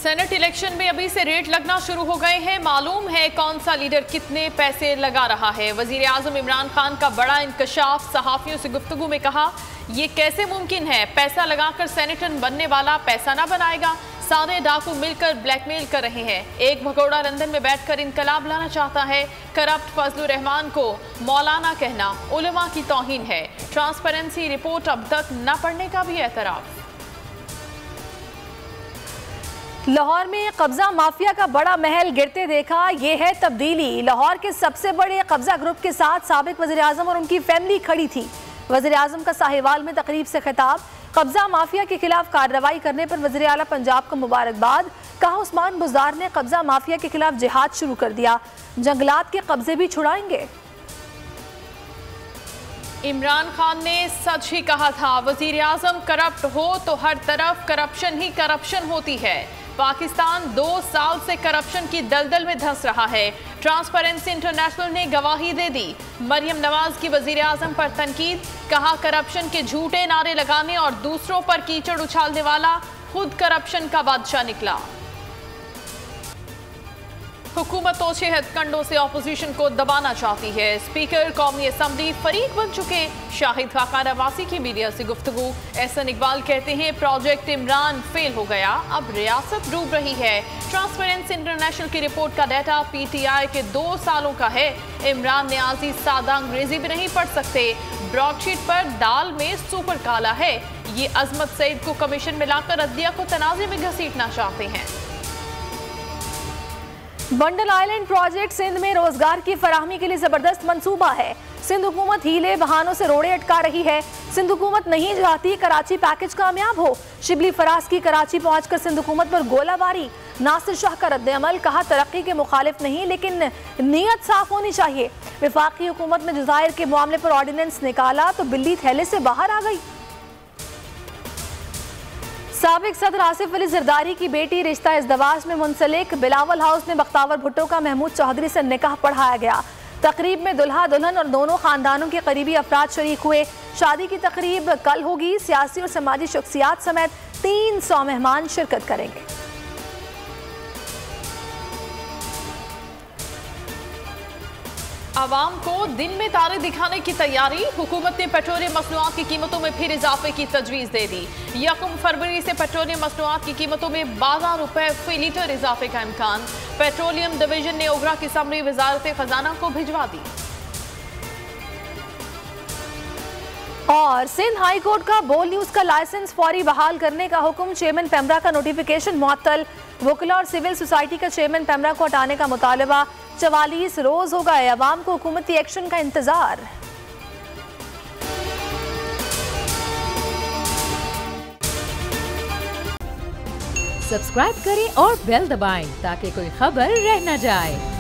Senate election में अभी से रेट लगना शुरू हो गए हैं। मालूम है कौन सा लीडर कितने पैसे लगा रहा है। वजीर आजम इमरान खान का बड़ा इंकशाफ। सहाफियों से गुफ्तगू में कहा, ये कैसे मुमकिन है, पैसा लगाकर सेनेटर बनने वाला पैसा ना बनाएगा। सारे डाकू मिलकर ब्लैकमेल कर रहे हैं। एक भगोड़ा लंदन में बैठकर इनकलाब लाना चाहता है। करप्ट फजलुर रहमान को मौलाना कहना उलमा की तौहीन है। ट्रांसपेरेंसी रिपोर्ट अब तक न पढ़ने का भी एतराफ। लाहौर में कब्जा माफिया का बड़ा महल गिरते देखा, ये है तब्दीली। लाहौर के सबसे बड़े कब्जा ग्रुप के साथ साबिक वज़ीर आज़म और उनकी फैमिली खड़ी थी। वज़ीर आज़म का साहिवाल में तकरीब से खिताब। कब्जा माफिया के खिलाफ कार्रवाई करने पर वज़ीर आला पंजाब को मुबारकबाद। कहा, उस्मान बुज़दार ने कब्जा माफिया के खिलाफ जिहाद शुरू कर दिया, जंगलात के कब्जे भी छुड़ाएंगे। इमरान खान ने सच ही कहा था, वज़ीर आज़म करप्ट हो तो हर तरफ करप्शन ही करप्शन होती है। पाकिस्तान 2 साल से करप्शन की दलदल में धंस रहा है। ट्रांसपेरेंसी इंटरनेशनल ने गवाही दे दी। मरियम नवाज की वज़ीर आज़म पर तनकीद। कहा, करप्शन के झूठे नारे लगाने और दूसरों पर कीचड़ उछालने वाला खुद करप्शन का बादशाह निकला। हुकूमत तोछे हथकंडों से ऑपोजिशन को दबाना चाहती है। स्पीकर कौमी असम्बली फरीक बन चुके। शाहिद खाका नवासी की मीडिया से गुफ्तगू। एहसन इकबाल कहते हैं, प्रोजेक्ट इमरान फेल हो गया, अब रियासत डूब रही है। ट्रांसपेरेंसी इंटरनेशनल की रिपोर्ट का डाटा PTI के 2 सालों का है। इमरान न्याजी सादा अंग्रेजी भी नहीं पढ़ सकते। ब्रॉडशीट पर दाल में सुपर काला है। ये अजमत सईद को कमीशन में लाकर अदलिया को तनाज़े में घसीटना चाहते हैं। बंडल आइलैंड प्रोजेक्ट सिंध में रोजगार की फराहमी के लिए जबरदस्त मंसूबा है। सिंध हुकूमत हीले बहानों से रोड़े अटका रही है। सिंध हुकूमत नहीं चाहती कराची पैकेज कामयाब हो। शिबली फराज की कराची पहुंचकर सिंध हुकूमत पर गोलाबारी। नासिर शाह का रद्द अमल। कहा, तरक्की के मुखालिफ नहीं लेकिन नीयत साफ होनी चाहिए। वफाकी हुकूमत ने जज़ायर के मामले पर ऑर्डिनेंस निकाला तो बिल्ली थैले से बाहर आ गई। साबिक सदर आसिफ अली जरदारी की बेटी रिश्ता इज़्दवाज में मुंसलिक। बिलावल हाउस में बख्तावर भुट्टो का महमूद चौधरी से निकाह पढ़ाया गया। तकरीब में दुल्हा दुल्हन और दोनों खानदानों के करीबी अफराद शरीक हुए। शादी की तकरीब कल होगी। सियासी और समाजी शख्सियात समेत 300 मेहमान शिरकत करेंगे। आवाम को दिन में तारे दिखाने की तैयारी। हुकूमत ने पेट्रोलियम मसनूआत की कीमतों में फिर इजाफे की तजवीज़ दे दी। 1 फरवरी से पेट्रोलियम मसनूआत की कीमतों में 12 रुपए फी लीटर इजाफे का इम्कान। पेट्रोलियम डिवीजन ने ओगरा की समरी वजारत खजाना को भिजवा दी। और सिंध हाई कोर्ट का बोल न्यूज का लाइसेंस फौरी बहाल करने का हुक्म। चेयरमैन पेमरा का नोटिफिकेशन मुअत्तल। वकीला और सिविल सोसाइटी का चेयरमैन पेमरा को हटाने का मुतालबा। 44 रोज हो गए, अवाम को हुकूमती एक्शन का इंतजार। सब्सक्राइब करें और बेल दबाएं ताकि कोई खबर रह न जाए।